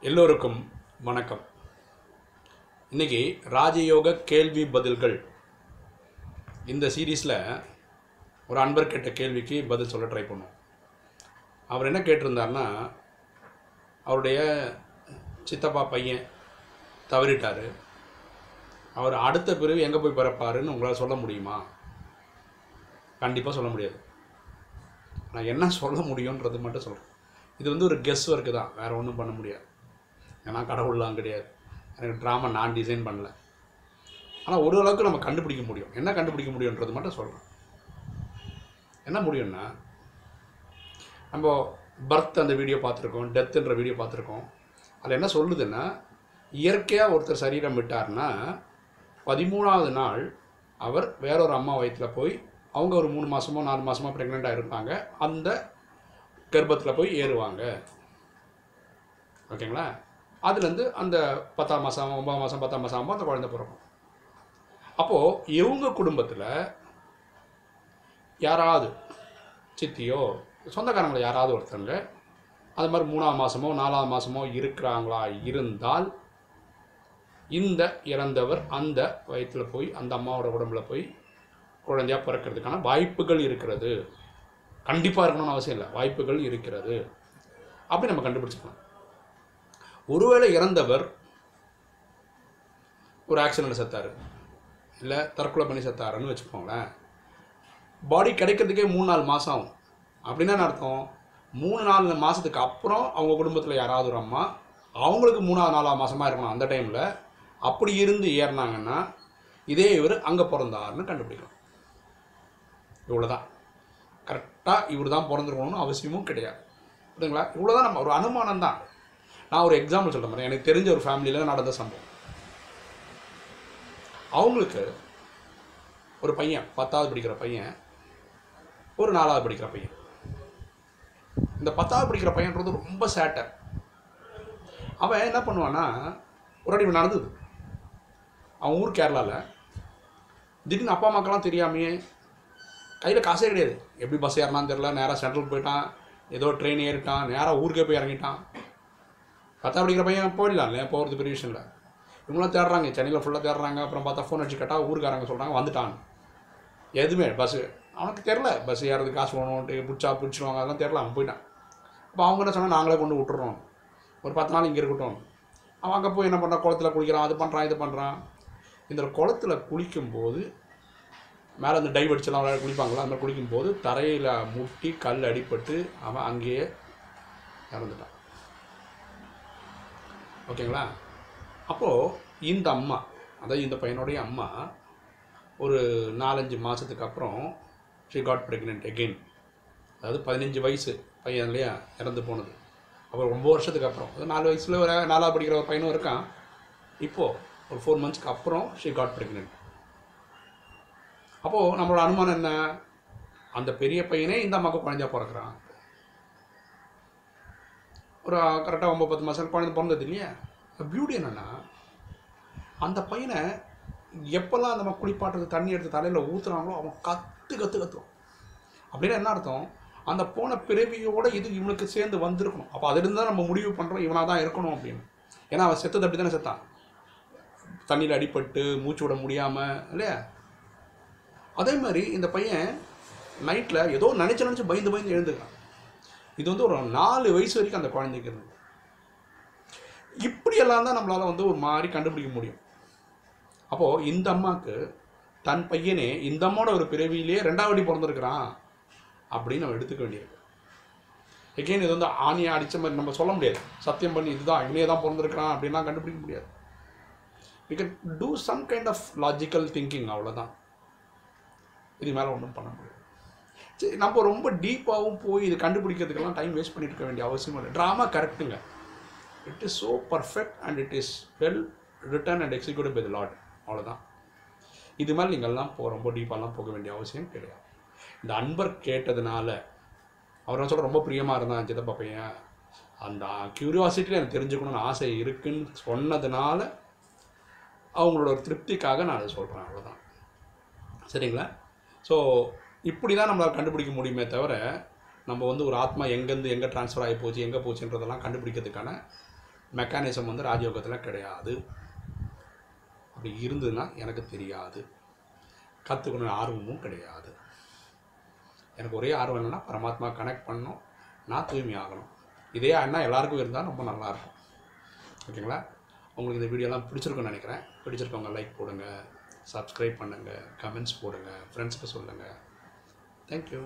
எல்லோருக்கும் வணக்கம். இன்றைக்கி ராஜயோக கேள்வி பதில்கள் இந்த சீரீஸில் ஒரு அன்பர் கேட்ட கேள்விக்கு பதில் சொல்ல ட்ரை பண்ணுவோம். அவர் என்ன கேட்டிருந்தார்னா, அவருடைய சித்தப்பா பையன் தவறிட்டார், அவர் அடுத்த பிறகு எங்கே போய் பிறப்பாருன்னு உங்களால் சொல்ல முடியுமா? கண்டிப்பாக சொல்ல முடியாது. நான் என்ன சொல்ல முடியுன்றது மட்டும் சொல்கிறேன். இது ஒரு கெஸ் ஒர்க்கு தான், வேறு ஒன்றும் பண்ண முடியாது. ஏன்னா கடவுள்லாம் கிடையாது, எனக்கு ட்ராமா நான் டிசைன் பண்ணல. ஆனால் ஒரு அளவுக்கு நம்ம கண்டுபிடிக்க முடியும். என்ன கண்டுபிடிக்க முடியுன்றது மட்டும் சொல்கிறேன். என்ன முடியும்னா, நம்ம பர்த் அந்த வீடியோ பார்த்துருக்கோம், டெத்துன்ற வீடியோ பார்த்துருக்கோம். அதில் என்ன சொல்லுதுன்னா, இயற்கையாக ஒருத்தர் சரீரம் விட்டார்னா 13வது நாள் அவர் வேறொரு அம்மா வயிற்றில் போய், அவங்க ஒரு 3 மாதமோ 4 மாதமோ ப்ரெக்னெண்ட்டாக இருப்பாங்க, அந்த கர்ப்பத்தில் போய் ஏறுவாங்க. ஓகேங்களா? அதுலேருந்து அந்த 10ஆம் மாதம் 9ஆம் மாதம் 10ஆம் மாதம் ஆகும்போது அந்த குழந்தை பிறக்கும். அப்போது இவங்க குடும்பத்தில் யாராவது சித்தியோ சொந்தக்காரங்களை யாராவது ஒருத்தவங்க அது மாதிரி 3ஆம் மாதமோ 4ஆம் மாதமோ இருக்கிறாங்களா இருந்தால், இந்த இறந்தவர் அந்த வயிற்றில் போய் அந்த அம்மாவோட உடம்புல போய் குழந்தையாக பிறக்கிறதுக்கான வாய்ப்புகள் இருக்கிறது. கண்டிப்பாக இருக்கணும்னு அவசியம் இல்லை, வாய்ப்புகள் இருக்கிறது. அப்படி நம்ம கண்டுபிடிச்சிக்கலாம். ஒருவேளை இறந்தவர் ஒரு ஆக்சிடென்ட் செத்தார், இல்லை தற்கொலை பண்ணி செத்தாருன்னு வச்சுக்கோங்களேன். பாடி கிடைக்கிறதுக்கே 3-4 மாதம் ஆகும். அப்படின்னா அர்த்தம், 3-4 மாதத்துக்கு அப்புறம் அவங்க குடும்பத்தில் யாராவது ஒரு அம்மா அவங்களுக்கு 3-4 மாதமாக இருக்கணும். அந்த டைமில் அப்படி இருந்து ஏறினாங்கன்னா இதே இவர் அங்கே பிறந்தாருன்னு கண்டுபிடிக்கலாம். இவ்வளோதான். கரெக்டாக இவர் தான் பிறந்திருக்கணும்னு அவசியமும் கிடையாது. புரியுதுங்களா? இவ்வளோதான், நம்ம ஒரு அனுமானம் தான். நான் ஒரு எக்ஸாம்பிள் சொல்ல மாதிரி, எனக்கு தெரிஞ்ச ஒரு ஃபேமிலியில் நடந்த சம்பவம். அவங்களுக்கு ஒரு பையன் 10வது படிக்கிற பையன், ஒரு 4வது படிக்கிற பையன். இந்த 10வது படிக்கிற பையன்றது ரொம்ப சேட்டை. அவன் என்ன பண்ணுவான்னா, ஒரு அடி நடந்தது. அவன் ஊர் கேரளாவில். திடீர்னு அப்பா அம்மாக்கெல்லாம் தெரியாமையே, கையில் காசே கிடையாது, எப்படி பஸ் ஏறினான்னு தெரில, நேராக சென்ட்ரல் போயிட்டான், ஏதோ ட்ரெயின் ஏறிட்டான், நேராக ஊருக்கே போய் இறங்கிட்டான். 10வது படிக்கிற பையன் போயிடலாம் இல்லையா, போகிறது பெரிய விஷயம் இல்லை. இவங்களாம் தேடுறாங்க, சென்னையில் ஃபுல்லாக தேடுறாங்க. அப்புறம் பார்த்தா ஃபோன் அடிச்சு கேட்டால் ஊருக்காரங்க சொல்கிறாங்க வந்துட்டான். எதுவுமே பஸ்ஸு அவனுக்கு தெரில, பஸ் ஏறது காசு வேணும்ட்டு பிடிச்சிடுவாங்க, அதெல்லாம் தெரில. அவன் போயிட்டான். அப்போ அவங்க என்ன சொன்னால், நாங்களே கொண்டு விட்டுறோம், ஒரு 10 நாள் இங்கே இருக்கட்டும். அவன் அங்கே போய் என்ன பண்ணுறான், குளத்தில் குளிக்கிறான், அது பண்ணுறான் இது பண்ணுறான். இந்த குளத்தில் குளிக்கும்போது மேலே அந்த டைவ் அடிச்செல்லாம் விளையாட குளிப்பாங்களா, அந்த மாதிரி குளிக்கும்போது தரையில் முட்டி கல் அடிபட்டு அவன் அங்கேயே இறந்துட்டான். ஓகேங்களா? அப்போது இந்த அம்மா, அதாவது இந்த பையனுடைய அம்மா, ஒரு 4-5 மாதத்துக்கு அப்புறம் ஷி காட் ப்ரெக்னென்ட் அகெயின். அதாவது 15 வயசு பையன் இல்லையா இறந்து போனது. அப்புறம் 9 வருஷத்துக்கு அப்புறம், அது 4 வயசில் ஒரு 4வது படிக்கிற ஒரு பையனும் இருக்கான். இப்போது ஒரு 4 மந்த்ஸ்க்கு அப்புறம் ஷி காட் ப்ரெக்னென்ட். அப்போது நம்மளோட அனுமானம் என்ன, அந்த பெரிய பையனே இந்த அம்மாவுக்கு குழந்தையாக பிறக்கிறான். ஒரு கரெக்டாக 9-10 மாதம் குழந்தை பிறந்தது இல்லையா. பியூட்டி என்னென்னா, அந்த பையனை எப்போல்லாம் அந்த மாதிரி குளிப்பாட்டுறது தண்ணி எடுத்து தலையில் ஊற்றுறாங்களோ அவன் கத்துவான். அப்படின்னா என்ன அர்த்தம், அந்த போன பிறவியோடு இது இவனுக்கு சேர்ந்து வந்திருக்கணும். அப்போ அதிலிருந்து தான் நம்ம முடிவு பண்ணுறோம் இவனாக தான் இருக்கணும் அப்படின்னு. ஏன்னா அவன் செத்தது அப்படி தானே செத்தான், தண்ணியில் அடிபட்டு மூச்சு விட முடியாமல் இல்லையா. அதே மாதிரி இந்த பையன் நைட்டில் ஏதோ நினச்சி பயந்து எழுந்துக்கிறான். இது ஒரு 4 வயசு வரைக்கும் அந்த குழந்தைக்கு இருந்தது. இப்படியெல்லாம் தான் நம்மளால் ஒரு மாதிரி கண்டுபிடிக்க முடியும். அப்போது இந்த அம்மாவுக்கு தன் பையனே இந்த அம்மாவோட ஒரு பிறவியிலே 2வது பிறந்திருக்கிறான் அப்படின்னு நம்ம எடுத்துக்க வேண்டியிருக்கு. எகெயின் இது ஆணியை அடித்த மாதிரி நம்ம சொல்ல முடியாது, சத்தியம் பண்ணி இதுதான் இவனே தான் பிறந்திருக்கிறான் அப்படின்லாம் கண்டுபிடிக்க முடியாது. We can do some kind of logical thinking, அவ்வளோதான். இது மேலே ஒன்றும் பண்ண முடியாது. சரி, நம்ம ரொம்ப டீப்பாகவும் போய் இது கண்டுபிடிக்கிறதுக்கெல்லாம் டைம் வேஸ்ட் பண்ணிட்டு இருக்க வேண்டிய அவசியம் இல்லை. ட்ராமா கரெக்டுங்க, it is so perfect and it is well written and executed by the lord. அவ்வளோதான். இது மாதிரி நீங்கள்லாம் ரொம்ப டீப்பாலாம் போக வேண்டிய அவசியம் கிடையாது. இந்த அன்பர் கேட்டதுனால, அவர் என்ன சொல்கிற ரொம்ப பிரியமாக இருந்தான் சித்தப்பா பையன், அந்த க்யூரியாசிட்டியில் எனக்கு தெரிஞ்சுக்கணும்னு ஆசை இருக்குன்னு சொன்னதுனால அவங்களோட ஒரு திருப்திக்காக நான் அதை சொல்கிறேன். அவ்வளோதான். சரிங்களா? ஸோ இப்படி தான் நம்மளால் கண்டுபிடிக்க முடியுமே தவிர, நம்ம ஒரு ஆத்மா எங்கேருந்து எங்கே ட்ரான்ஸ்ஃபர் ஆகி போச்சு எங்கே போச்சுன்றதெல்லாம் கண்டுபிடிக்கிறதுக்கான மெக்கானிசம் வந்து ராஜயோகத்தில் கிடையாது. அப்படி இருந்ததுன்னா எனக்கு தெரியாது, கற்றுக்கணும் ஆர்வமும் கிடையாது. எனக்கு ஒரே ஆர்வம் என்னென்னா பரமாத்மா கனெக்ட் பண்ணணும், நான் தூய்மையாகணும். இதே எண்ணம் எல்லாருக்கும் இருந்தால் ரொம்ப நல்லாயிருக்கும். ஓகேங்களா? உங்களுக்கு இந்த வீடியோலாம் பிடிச்சிருக்குன்னு நினைக்கிறேன். பிடிச்சிருக்கவங்க லைக் போடுங்க, சப்ஸ்கிரைப் பண்ணுங்கள், கமெண்ட்ஸ் போடுங்க, ஃப்ரெண்ட்ஸுக்கு சொல்லுங்கள். தேங்க்யூ.